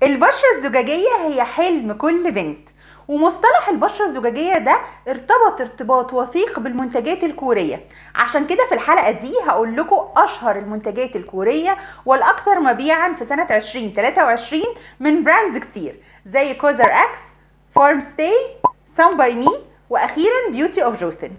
البشرة الزجاجية هي حلم كل بنت، ومصطلح البشرة الزجاجية ده ارتبط ارتباط وثيق بالمنتجات الكورية. عشان كده في الحلقة دي هقول لكم أشهر المنتجات الكورية والأكثر مبيعا في سنة 2023 من براندز كتير زي كوزر اكس، فارم ستاي، سان باي مي، وأخيرا بيوتي اوف جوثن.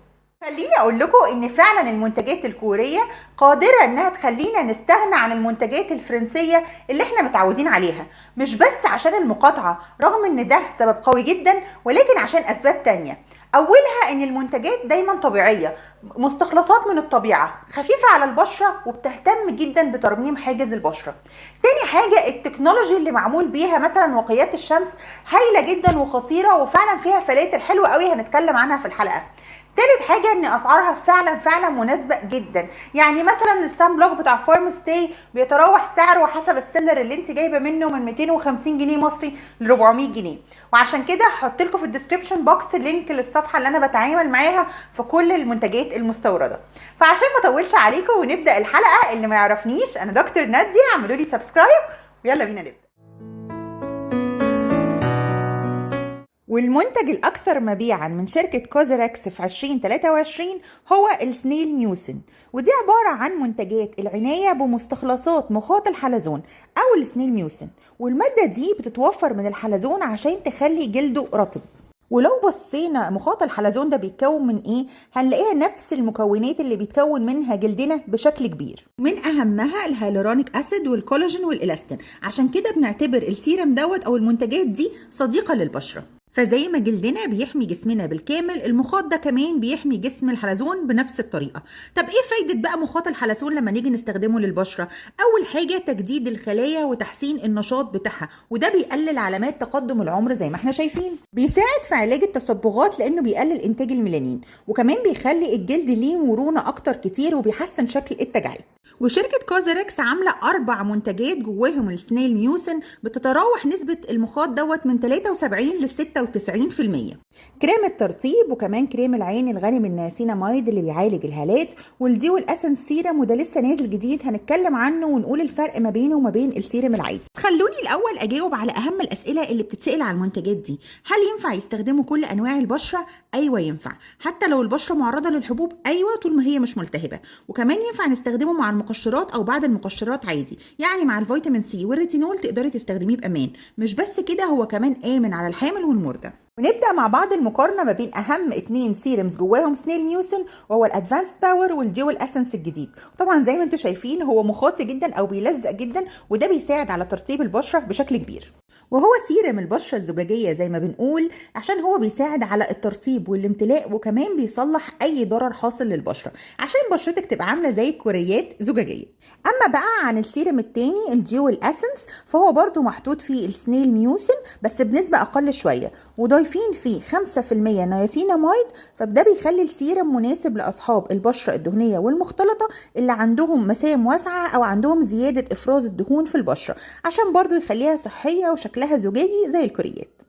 خليني اقول لكم ان فعلا المنتجات الكورية قادرة انها تخلينا نستغنى عن المنتجات الفرنسية اللي احنا متعودين عليها، مش بس عشان المقاطعة رغم ان ده سبب قوي جدا، ولكن عشان اسباب تانية. اولها ان المنتجات دايما طبيعية، مستخلصات من الطبيعة، خفيفة على البشرة، وبتهتم جدا بترميم حاجز البشرة. تاني حاجة التكنولوجي اللي معمول بيها، مثلا وقايات الشمس هايلة جدا وخطيرة وفعلا فيها فلاتر حلوة قوي هنتكلم عنها في الحلقة. تالت حاجة ان اسعارها فعلا مناسبة جدا، يعني مثلا السان بلوك بتاع فارم ستاي بيتراوح سعره حسب السيلر اللي انت جايبه منه من 250 جنيه مصري ل 400 جنيه. وعشان كده هحط لكم في الديسكريبشن بوكس لينك للصفحة اللي انا بتعامل معاها في كل المنتجات المستوردة. فعشان ما اطولش عليكم ونبدأ الحلقة، اللي ما يعرفنيش انا دكتور نادية، اعملوا لي سبسكرايب ويلا بينا نبدأ. والمنتج الأكثر مبيعاً من شركة كوزركس في 2023 هو السنيل ميوسن، ودي عبارة عن منتجات العناية بمستخلصات مخاط الحلزون أو السنيل ميوسن، والمادة دي بتتوفر من الحلزون عشان تخلي جلده رطب. ولو بصينا مخاط الحلزون ده بيتكون من ايه، هنلاقيها نفس المكونات اللي بيتكون منها جلدنا بشكل كبير، من اهمها الهيالورونيك اسيد والكولاجين والالاستين. عشان كده بنعتبر السيرم او المنتجات دي صديقة للبشرة. فزي ما جلدنا بيحمي جسمنا بالكامل، المخاط ده كمان بيحمي جسم الحلزون بنفس الطريقة. طب ايه فايدة بقى مخاط الحلزون لما نيجي نستخدمه للبشرة؟ اول حاجة تجديد الخلايا وتحسين النشاط بتاعها، وده بيقلل علامات تقدم العمر زي ما احنا شايفين. بيساعد في علاج التصبغات لانه بيقلل انتاج الميلانين، وكمان بيخلي الجلد ليه مرونة اكتر كتير، وبيحسن شكل التجاعيد. وشركة كوزركس عاملة 4 منتجات جواهم السنيل ميوسن بتتراوح نسبة المخاط من 73 ل 96%. كريم الترطيب، وكمان كريم العين الغني بالنياسيناميد اللي بيعالج الهالات، والديول اسنس سيرم، وده لسه نازل جديد هنتكلم عنه ونقول الفرق ما بينه وما بين السيرم العادي. خلوني الاول اجاوب على اهم الاسئله اللي بتتسال على المنتجات دي. هل ينفع يستخدموا كل انواع البشره؟ ايوه ينفع، حتى لو البشره معرضه للحبوب، ايوه طول ما هي مش ملتهبه. وكمان ينفع نستخدمه مع المقشرات او بعد المقشرات عادي، يعني مع الفيتامين سي والريتينول تقدري تستخدميه بامان. مش بس كده، هو كمان امن على الحامل والمرضع. ونبدأ مع بعض المقارنة ما بين أهم 2 سيرمز جواهم سنيل ميوسن، وهو الأدفانس باور والديول أسنس الجديد. طبعا زي ما انتم شايفين هو مخاطي جدا أو بيلزق جدا، وده بيساعد على ترطيب البشرة بشكل كبير. وهو سيرم البشرة الزجاجية زي ما بنقول عشان هو بيساعد على الترطيب والامتلاء، وكمان بيصلح أي ضرر حاصل للبشرة عشان بشرتك تبقى عاملة زي كوريات زجاجية. أما بقى عن السيرم التاني الديول أسنس، فهو برضو محطوط فيه السنيل ميوسن بس بنسبة أقل شوية، وضايفين فيه 5% نياسيناميد، فده بيخلي السيرم مناسب لأصحاب البشرة الدهنية والمختلطة اللي عندهم مسام واسعة أو عندهم زيادة إفراز الدهون في البشرة، عشان برضو يخليها صحية وشكلها زجاجي زي الكوريات.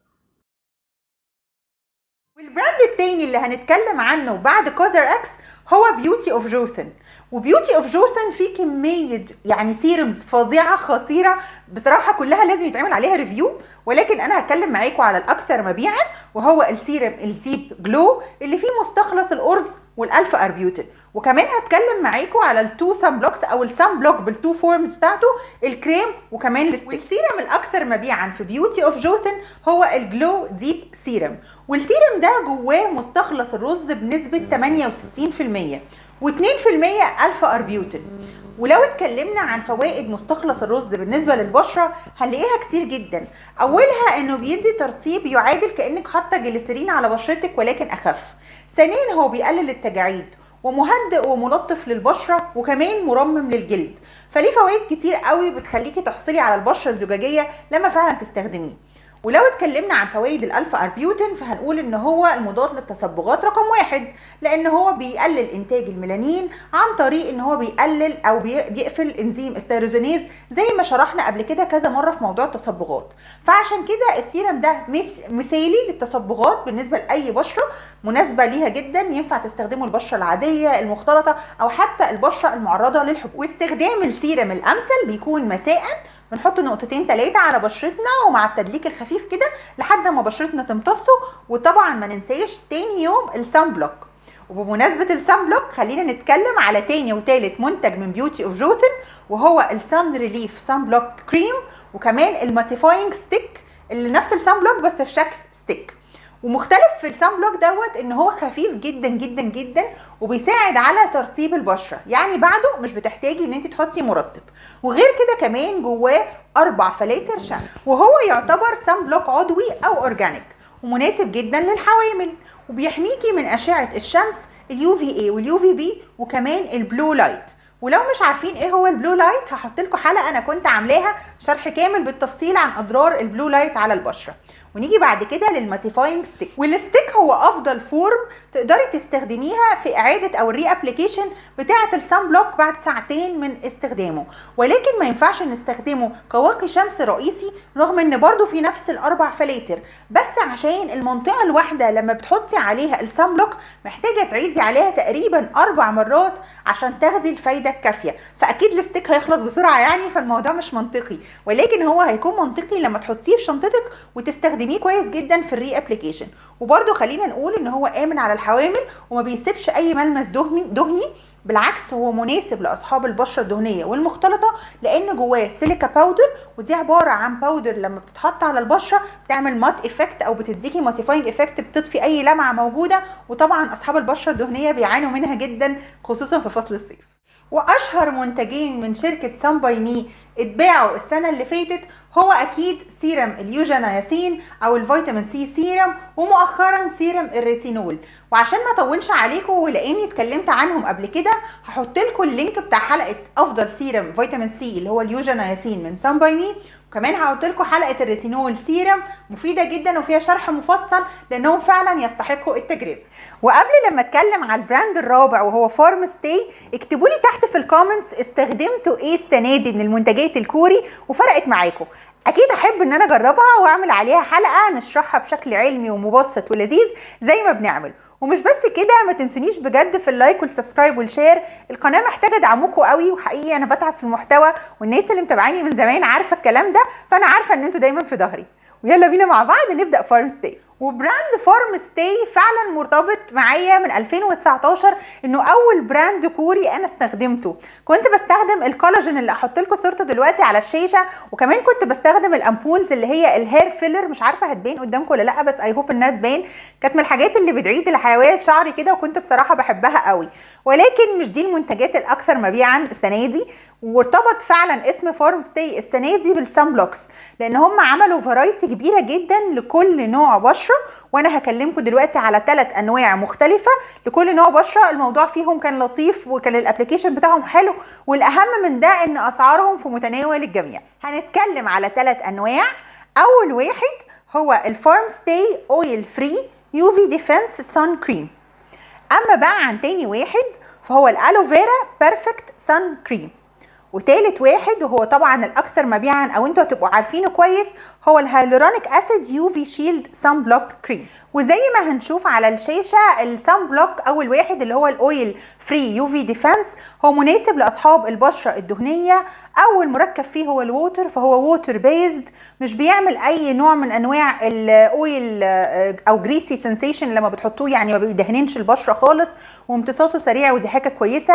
والبراند التاني اللي هنتكلم عنه بعد كوزر اكس هو بيوتي اوف جوثن. وبيوتي اوف جوثن فيه كمية يعني سيرمز فظيعة خطيرة، بصراحة كلها لازم يتعمل عليها ريفيو، ولكن انا هتكلم معاكم على الاكثر مبيعا، وهو السيرم الديب جلو اللي فيه مستخلص الارز والالفا اربيوتين. وكمان هتكلم معاكم على التو سان بلوكس او السان بلوك بالتو فورمز بتاعته، الكريم وكمان والسيرم الاكثر مبيعا في بيوتي اوف جوثن هو الجلو ديب سيرم. والسيرم ده جواه مستخلص الرز بنسبة 68% و2% الفا اربيوتين. ولو اتكلمنا عن فوائد مستخلص الرز بالنسبة للبشرة هنلاقيها كتير جدا. اولها انه بيدي ترطيب يعادل كأنك حاطة جليسرين على بشرتك ولكن اخف. ثانيا هو بيقلل التجاعيد ومهدئ وملطف للبشرة، وكمان مرمم للجلد. فليه فوائد كتير قوي بتخليكي تحصلي على البشرة الزجاجية لما فعلا تستخدميه. ولو اتكلمنا عن فوائد الالفا اربيوتين فهنقول ان هو المضاد للتصبغات رقم 1، لان هو بيقلل انتاج الميلانين عن طريق ان هو بيقلل او بيقفل انزيم التيروزينيز زي ما شرحنا قبل كده كذا مره في موضوع التصبغات. فعشان كده السيرم ده مثالي للتصبغات بالنسبه لاي بشره، مناسبه ليها جدا، ينفع تستخدمه البشره العاديه المختلطه او حتى البشره المعرضه للحبوب. واستخدام السيرم الامثل بيكون مساء بنحط نقطتين 3 على بشرتنا ومع التدليك الخفيف كده لحد ما بشرتنا تمتصه. وطبعا ما ننساش تاني يوم السان بلوك. وبمناسبة السان بلوك خلينا نتكلم على تاني وتالت منتج من بيوتي اوف جوثن، وهو السان ريليف سان بلوك كريم، وكمان الماتيفاينج ستيك اللي نفس السان بلوك بس في شكل ستيك. ومختلف في السان بلوك دوت ان هو خفيف جدا جدا جدا وبيساعد على ترطيب البشره، يعني بعده مش بتحتاجي ان انت تحطي مرطب. وغير كده كمان جواه 4 فلاتر شمس، وهو يعتبر سان بلوك عضوي او اورجانيك ومناسب جدا للحوامل، وبيحميكي من اشعه الشمس اليو في اي واليو في بي وكمان البلو لايت. ولو مش عارفين ايه هو البلو لايت هحط لكم حلقه انا كنت عاملاها شرح كامل بالتفصيل عن اضرار البلو لايت على البشره. ونيجي بعد كده للماتيفاينج ستيك، والستيك هو افضل فورم تقدري تستخدميها في اعاده او الري ابليكيشن بتاعه السان بلوك بعد ساعتين من استخدامه، ولكن ما ينفعش نستخدمه كواقي شمس رئيسي رغم ان برضو في نفس الاربع فلاتر، بس عشان المنطقه الواحده لما بتحطي عليها السان بلوك محتاجه تعيدي عليها تقريبا 4 مرات عشان تاخدي الفايده الكافيه، فاكيد الستيك هيخلص بسرعه يعني، فالموضوع مش منطقي، ولكن هو هيكون منطقي لما تحطيه في شنطتك وتستخدميه كويس جدا في الري ابليكيشن. وبرده خلينا نقول ان هو امن على الحوامل وما بيسيبش اي ملمس دهني، بالعكس هو مناسب لاصحاب البشره الدهنيه والمختلطه لان جواه سيليكا باودر، ودي عباره عن باودر لما بتتحط على البشره بتعمل مات افكت او بتديكي ماتيفاينج افكت، بتطفي اي لمعه موجوده، وطبعا اصحاب البشره الدهنيه بيعانوا منها جدا خصوصا في فصل الصيف. واشهر منتجين من شركه سان باي مي اتباعوا السنه اللي فاتت هو اكيد سيرم اليوجينياسين او الفيتامين سي سيرم، ومؤخرا سيرم الريتينول. وعشان ما اطولش عليكم ولاني اتكلمت عنهم قبل كده هحط لكم اللينك بتاع حلقه افضل سيرم فيتامين سي اللي هو اليوجينياسين من سان باي مي، وكمان هحط لكم حلقه الريتينول سيرم مفيده جدا وفيها شرح مفصل لانهم فعلا يستحقوا التجربه. وقبل لما اتكلم على البراند الرابع وهو فارم ستاي، اكتبوا لي تحت في الكومنتس استخدمتوا ايه السنه دي من المنتجات الكوري وفرقت معاكم. اكيد احب ان انا اجربها واعمل عليها حلقه نشرحها بشكل علمي ومبسط ولذيذ زي ما بنعمل. ومش بس كده، ما تنسونيش بجد في اللايك والسبسكرايب والشير، القناه محتاجه دعمكم قوي، وحقيقي انا بتعب في المحتوى والناس اللي متابعاني من زمان عارفه الكلام ده، فانا عارفه ان انتوا دايما في ظهري. ويلا بينا مع بعض نبدا فارم ستاي. وبراند فارم ستاي فعلا مرتبط معايا من 2019 انه اول براند كوري انا استخدمته. كنت بستخدم الكولاجين اللي احط لكم صورته دلوقتي على الشاشه، وكمان كنت بستخدم الامبولز اللي هي الهير فيلر، مش عارفه هتبان قدامكم ولا لا بس اي هوب انها تبان، كانت من الحاجات اللي بتعيد الحيويه شعري كده وكنت بصراحه بحبها قوي. ولكن مش دي المنتجات الاكثر مبيعا السنه دي، وارتبط فعلا اسم فارم ستاي السنه دي بالسان بلوكس لان هم عملوا فرايتي كبيره جدا لكل نوع بشره، وانا هكلمكم دلوقتي على 3 انواع مختلفه لكل نوع بشره. الموضوع فيهم كان لطيف وكان الابلكيشن بتاعهم حلو، والاهم من ده ان اسعارهم في متناول الجميع. هنتكلم على 3 انواع. اول واحد هو الفارم ستاي اويل فري يو في ديفنس سان كريم. اما بقى عن تاني واحد فهو الالوفيرا بيرفكت سان كريم. وتالت واحد وهو طبعا الاكثر مبيعا او انتوا هتبقوا عارفينه كويس هو الهيالورونيك اسيد يو في شيلد سان بلوك كريم. وزي ما هنشوف على الشاشه السان بلوك اول واحد اللي هو الاويل فري يو في ديفنس هو مناسب لاصحاب البشره الدهنيه. اول مركب فيه هو الووتر، فهو ووتر بيزد، مش بيعمل اي نوع من انواع الاويل او جريسي سنسيشن لما بتحطوه، يعني ما بيدهننش البشره خالص، وامتصاصه سريع ودي حاجه كويسه.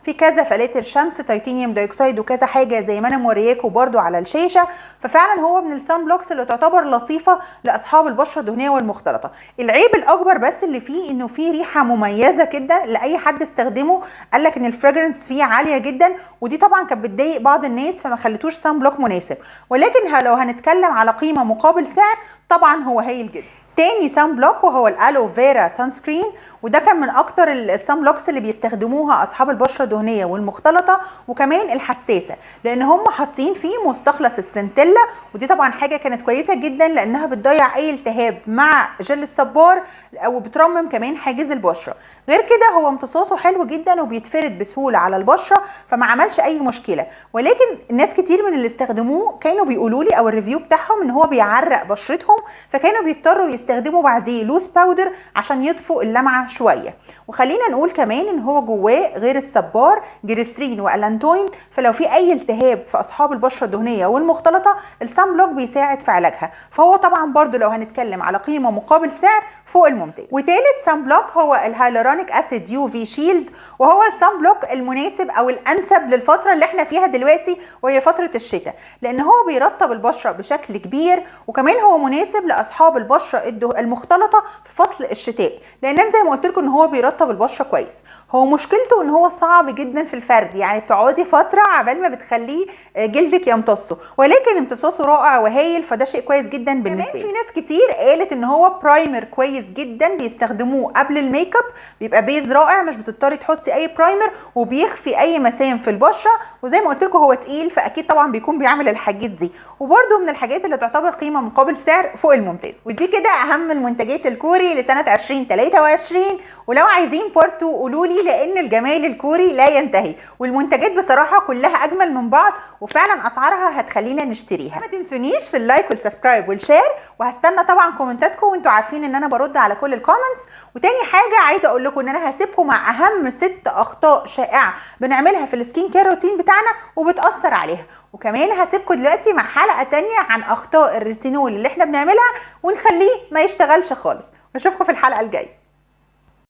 في كذا فلاتر شمس تيتانيوم دايوكسيد وكذا حاجه زي ما انا مورياكم برده على الشاشه، ففعلا هو من السان بلوكس اللي تعتبر لطيفه لاصحاب البشره الدهنيه والمختلطه. العيب الاكبر بس اللي فيه انه فيه ريحه مميزه كده لاي حد استخدمه، قال لك ان الفراجرنس فيه عاليه جدا، ودي طبعا كانت بتضايق بعض الناس فما خلتوش سان بلوك مناسب. ولكن لو هنتكلم على قيمه مقابل سعر طبعا هو هايل جدا. تاني سان بلوك وهو الالوفيرا سان سكرين، وده كان من اكتر السان بلوكس اللي بيستخدموها اصحاب البشره الدهنيه والمختلطه وكمان الحساسه، لان هم حاطين فيه مستخلص السنتيلا، ودي طبعا حاجه كانت كويسه جدا لانها بتضيع اي التهاب مع جل الصبار وبترمم كمان حاجز البشره. غير كده هو امتصاصه حلو جدا وبيتفرد بسهوله على البشره فما عملش اي مشكله. ولكن ناس كتير من اللي استخدموه كانوا بيقولوا لي او الريفيو بتاعهم ان هو بيعرق بشرتهم، فكانوا بيضطروا وبيستخدموا بعديه لوس باودر عشان يطفوا اللمعه شويه. وخلينا نقول كمان ان هو جواه غير الصبار جليسرين والانتوين، فلو في اي التهاب في اصحاب البشره الدهنيه والمختلطه السان بلوك بيساعد في علاجها. فهو طبعا برضو لو هنتكلم على قيمه مقابل سعر فوق الممتاز. وثالث سان بلوك هو الهايلورونيك اسيد يو في شيلد، وهو السان بلوك المناسب او الانسب للفتره اللي احنا فيها دلوقتي وهي فتره الشتاء، لان هو بيرطب البشره بشكل كبير، وكمان هو مناسب لاصحاب البشره المختلطه في فصل الشتاء، لان انا زي ما قلت لكم ان هو بيرطب البشره كويس. هو مشكلته ان هو صعب جدا في الفرد، يعني بتقعدي فتره عبال ما بتخليه جلدك يمتصه، ولكن امتصاصه رائع وهايل، فده شيء كويس جدا بالنسبه لي. في ناس كتير قالت ان هو برايمر كويس جدا بيستخدموه قبل الميك اب، بيبقى بيز رائع، مش بتضطري تحطي اي برايمر، وبيخفي اي مسام في البشره، وزي ما قلت لكم هو تقيل، فاكيد طبعا بيكون بيعمل الحاجات دي، وبرده من الحاجات اللي تعتبر قيمه مقابل سعر فوق الممتاز. ودي كده اهم المنتجات الكوري لسنه 2023. ولو عايزين بارت 2 قولوا لي، لان الجمال الكوري لا ينتهي، والمنتجات بصراحه كلها اجمل من بعض، وفعلا اسعارها هتخلينا نشتريها. ما تنسونيش في اللايك والسبسكرايب والشير، وهستنى طبعا كومنتاتكم، وانتوا عارفين ان انا برد على كل الكومنتس. وتاني حاجه عايزه اقول لكم ان انا هسيبكم مع اهم 6 اخطاء شائعه بنعملها في السكين كير روتين بتاعنا وبتاثر عليها، وكمان هسيبكم دلوقتي مع حلقه تانيه عن اخطاء الريتينول اللي احنا بنعملها ونخليه ما يشتغلش خالص. اشوفكم في الحلقه الجايه.